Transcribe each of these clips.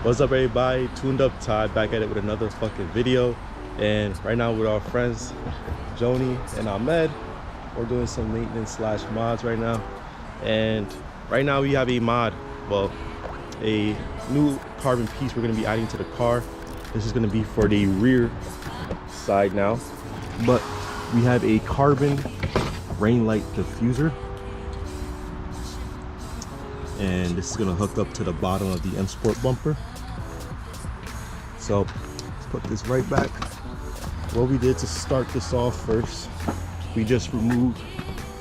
What's up, everybody? Tuned Up Ty back at it with another fucking video. And right now with our friends Joni and Ahmed, we're doing some maintenance slash mods right now. And right now we have a mod, well, a new carbon piece we're going to be adding to the car. This is going to be for the rear side now, but we have a carbon rain light diffuser, and this is going to hook up to the bottom of the M Sport bumper. So let's put this right back. What we did to start this off first, we just removed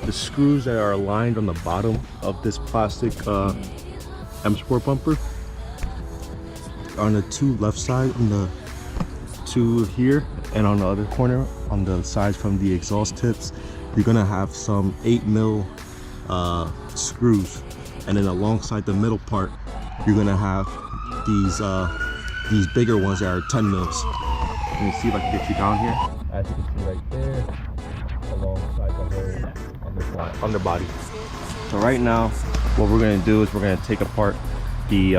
the screws that are aligned on the bottom of this plastic M Sport bumper. On the two left side, on the two here, and on the other corner, on the sides from the exhaust tips, you're gonna have some 8mm screws, and then alongside the middle part, you're gonna have these bigger ones that are 10 mils. Let me see if I can get you down here. As you can see right there, alongside the whole underbody. So right now, what we're gonna do is we're gonna take apart the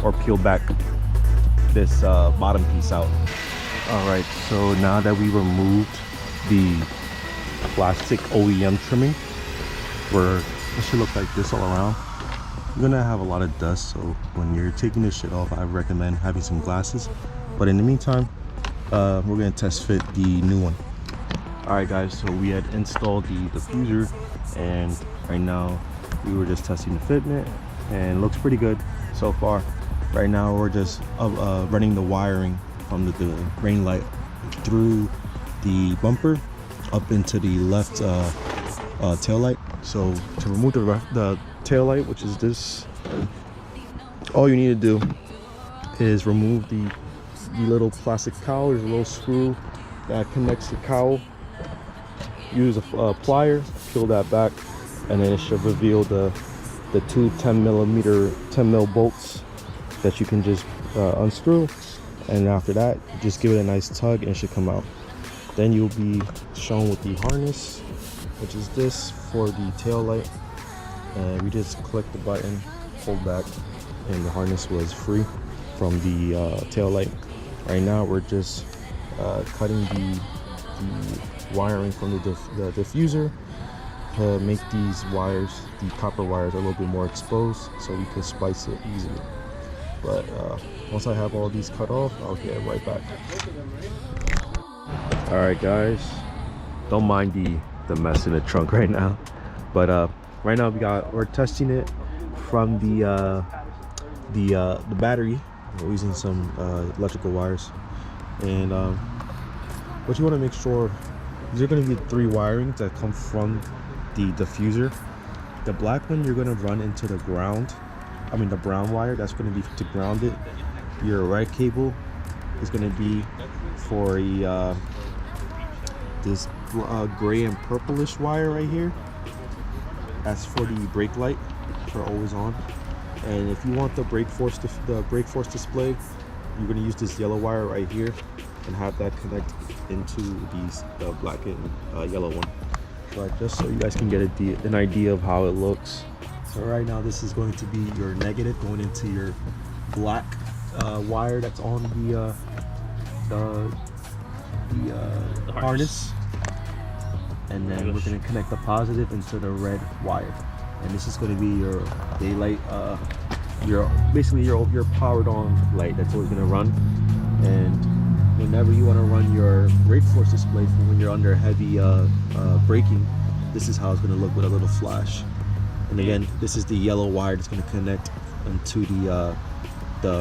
or peel back this bottom piece out. All right, so now that we removed the plastic OEM trimming, it should look like this all around. You're gonna have a lot of dust, so when you're taking this shit off, I recommend having some glasses. But in the meantime, we're gonna test fit the new one. All right, guys, so we had installed the diffuser, and right now we were just testing the fitment, and it looks pretty good so far. Right now we're just running the wiring from the rain light through the bumper up into the left tail light. So to remove the tail light, which is this, all you need to do is remove the little plastic cowl. There's a little screw that connects the cowl. Use a plier, peel that back, and then it should reveal the two 10 mil bolts that you can just unscrew. And after that, just give it a nice tug and it should come out. Then you'll be shown with the harness, which is this for the tail light. And we just click the button, hold back, and the harness was free from the tail light. Right now we're just cutting the wiring from the diffuser to make these wires, the copper wires, a little bit more exposed so we can splice it easier. But once I have all these cut off, I'll get right back. All right, guys, don't mind the mess in the trunk right now, but right now we're testing it from the battery. We're using some electrical wires, and what you want to make sure, these are going to be 3 wirings that come from the diffuser. The black one you're going to run into the ground. I mean the brown wire, that's going to be to ground it. Your red cable is going to be for this gray and purplish wire right here. That's for the brake light, for always on. And if you want the brake force display, you're going to use this yellow wire right here and have that connect into these black and yellow one. So just so you guys can get an idea of how it looks. So right now this is going to be your negative going into your black wire that's on the harness, and then we're going to connect the positive into the red wire, and this is going to be your daylight, basically your powered on light that's always going to run. And whenever you want to run your brake force display for when you're under heavy braking, this is how it's going to look with a little flash. And again, this is the yellow wire that's going to connect into the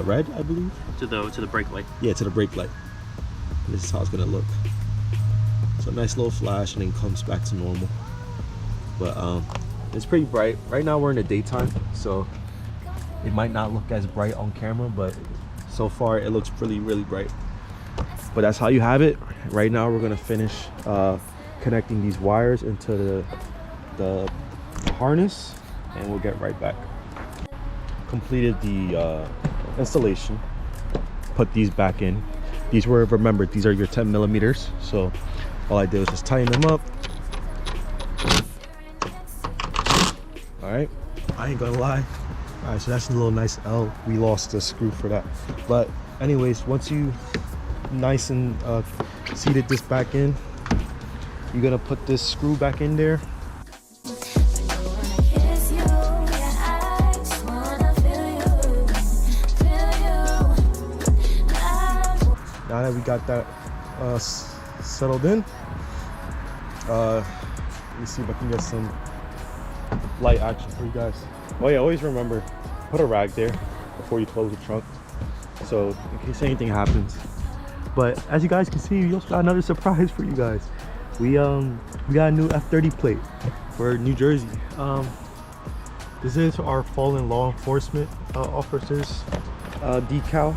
red, I believe. To the brake light. Yeah, to the brake light. And this is how it's going to look. So a nice little flash, and then comes back to normal. But it's pretty bright. Right now we're in the daytime, so it might not look as bright on camera, but so far it looks really, really bright. But that's how you have it. Right now we're going to finish connecting these wires into the harness, and we'll get right back. Completed the installation, put these back in. These were, remember, these are your 10 millimeters, so all I did was just tighten them up. All right, I ain't gonna lie, All right, so that's a little nice L. We lost the screw for that. But anyways, once you nice and seated this back in, you're gonna put this screw back in there. Now that we got that settled in, let me see if I can get some light action for you guys. Oh yeah, always remember, put a rag there before you close the trunk, so in case anything happens. But as you guys can see, we also got another surprise for you guys. We got a new F30 plate for New Jersey. This is our fallen law enforcement officers decal.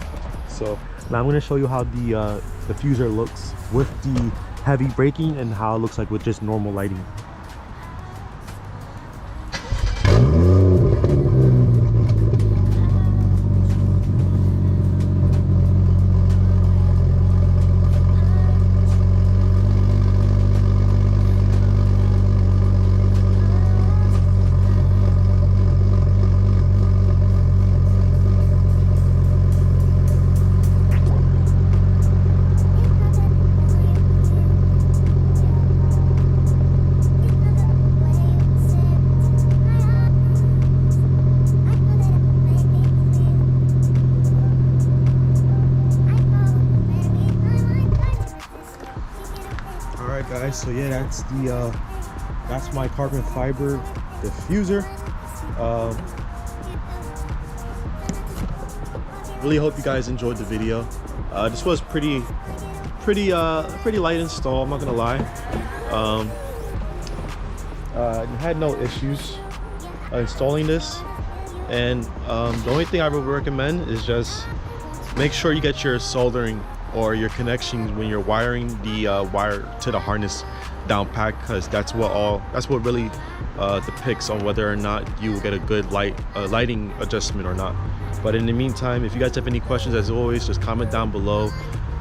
So now I'm going to show you how the diffuser looks with the heavy braking and how it looks like with just normal lighting. Alright guys, so yeah, that's my carbon fiber diffuser. Really hope you guys enjoyed the video. This was pretty light install, I'm not gonna lie. Had no issues installing this, and the only thing I would recommend is just make sure you get your soldering or your connections when you're wiring the wire to the harness down pat, because that's what really depicts on whether or not you will get a good lighting adjustment or not. But in the meantime, if you guys have any questions, as always, just comment down below.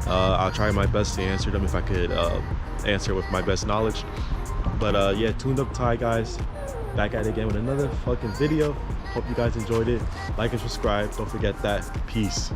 I'll try my best to answer them if I could answer with my best knowledge. But yeah, tuned up Ty guys, back at it again with another fucking video. Hope you guys enjoyed it. Like and subscribe, don't forget that. Peace.